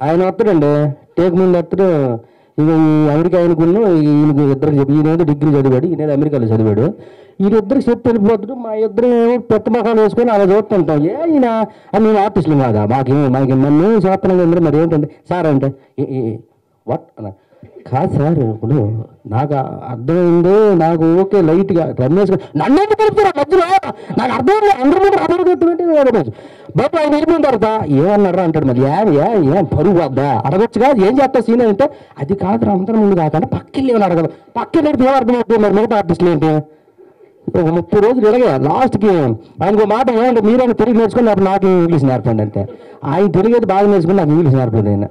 ఆయన వస్తాడండి టేక్ ముందు వస్తాడు. ఇక ఈ అమెరికా ఆయనకున్న ఈయనకు ఇద్దరికి చెప్పి ఈయన డిగ్రీ చదివాడు, ఈయన అమెరికాలో చదివాడు. వీళ్ళిద్దరికి చెప్పి వెళ్ళిపోతాడు. మా ఇద్దరు పెద్ద మొఖాలు వేసుకొని అలా చూస్తుంటాం. ఈయన అని మేము ఆర్టిస్టులు కాదా, మాకు మేము చేస్తున్నాం అందరూ. మరి ఏంటంటే సార్ అంటే వాట్ అన్న కాదు సార్, ఇప్పుడు నాకు అర్థమైంది, నాకు ఓకే లైట్గా రమేష్ నన్ను కలుపుతారా మధ్యలో, నాకు అర్థమైంది. అందరూ అర్థమైతే బట్ ఆయన వెళ్ళిపోయిన తర్వాత ఏమన్నారా అంటాడు. మరి ఏం పరుగు వద్దా అడగొచ్చుగా, ఏం చేస్తా సీన్ అంటే అది కాదు అందరం ముందు కాకుండా పక్కకి ఏమని అడగదు. పక్కన ఏం అర్థమవుతుంది. మరి మిగతా ఆర్టిస్టులు ఏంటి ఒక 30 రోజులు ఇలాగే లాస్ట్కి ఆయనకు మాట ఏమంటే మీరైనా తెలుగు నేర్చుకుని అప్పుడు నాకు ఇంగ్లీష్ నేర్పండి అంటే ఆయన తెలుగు అయితే బాగా నేర్చుకుని నాకు ఇంగ్లీష్ నేర్పండి.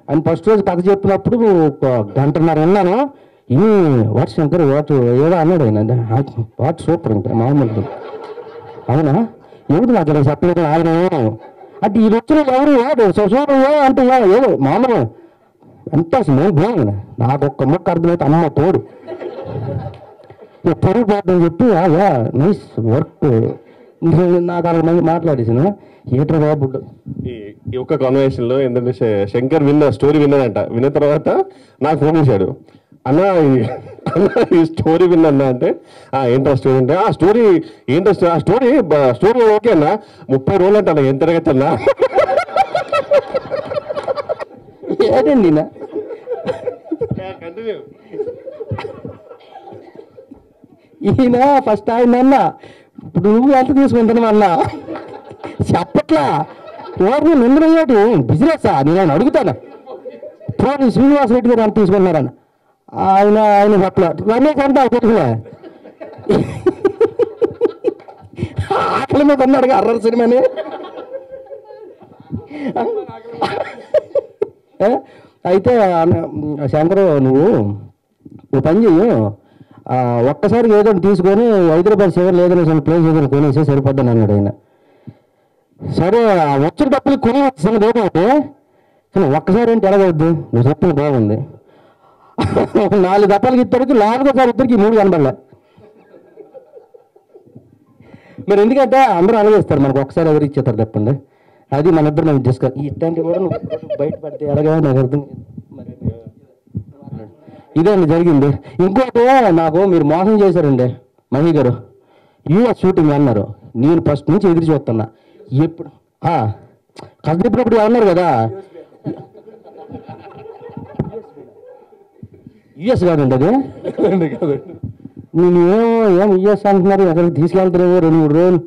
ఆయన ఫస్ట్ రోజు కథ చెప్పినప్పుడు ఒక గంటన్నర విన్నాను. ఈ వాట్ శంకర్ వాట్ ఏదో అన్నాడు ఆయన, వాట్ సూపర్ అంటే మామూలు అవునా ఏమిటి నాకు ఇలా చెప్పలేదు ఆయన అంటే ఈ వచ్చిన ఎవరు వాడు సూపర్ అంటే ఏదో మామూలు ఎంత నేను బాగుంది. నాకు ఒక్క ముక్క అర్థమైతే అమ్మ తోడు పొరుగు పోతుందని చెప్పి నైస్ వర్క్ నాకు అలా మంది మాట్లాడేసాను. ఏట్రా బాబు ఈ ఒక్క కాన్వర్సేషన్ లో ఏంటంటే శంకర్ స్టోరీ విన్నాడంట. విన్న తర్వాత నాకు ఫోన్ చేశాడు, అన్న ఈ స్టోరీ విన్నా అంటే ఏంటో స్టోరీ అంటే ఆ స్టోరీ ఏంటో ఆ స్టోరీ ఓకే అన్న 30 రోజులు అంటే అన్న ఎంత తరగతి ఏదండి ఈయన ఫస్ట్ ఆయన అన్న ఇప్పుడు నువ్వు ఎంత తీసుకుంటున్నావు అన్న చెప్పట్లా ఎవరు నిందరయ్యాడు బిజినెస్ నేను అడుగుతాను. పోనీ శ్రీనివాస్ రెడ్డి గారు ఎంత తీసుకున్నారన్న ఆయన చెప్పలే. రమేష్ అంటే పెట్టుకున్నా ఆకలి మీద అన్నాడు అర్రర్ సినిమాని. అయితే శంకర్ నువ్వు ఓ పని చెయ్యి, ఒక్కసారి ఏదో తీసుకొని హైదరాబాద్ చివరి ఏదైనా ప్లేస్ ఏదైనా కొనేసి సరిపోద్దని అన్నాడు ఆయన. సరే వచ్చిన డబ్బులు కొని వచ్చిన ఏంటంటే కానీ ఒక్కసారి ఏంటి ఎలాగవద్దు, నువ్వు చెప్పిన బాగుంది. 4 దప్పాలకి ఇద్దరికి 4వ ఇద్దరికి 3 కనబడలే. మరి ఎందుకంటే అందరూ అలాగేస్తారు, మనకు ఒకసారి ఎవరు ఇచ్చేస్తారు చెప్పండి. అది మన ఇద్దరు మనం డిస్కస్ ఇట్లాంటివి కూడా నువ్వు బయటపడితే ఎలాగా నాకు అర్థం. ఇదే అండి జరిగింది. ఇంకోటి నాకు మీరు మోసం చేశారండి మహి గారు. యూఎస్ షూటింగ్ అన్నారు, నేను ఫస్ట్ నుంచి ఎదురు చూస్తున్నా. ఎప్పుడు కథ చెప్పినప్పుడు అన్నారు కదా యుఎస్ కాదండి అది. నేను ఏం యుఎస్ అంటున్నారు, ఎక్కడికి తీసుకెళ్తారేమో 2-3 రోజులు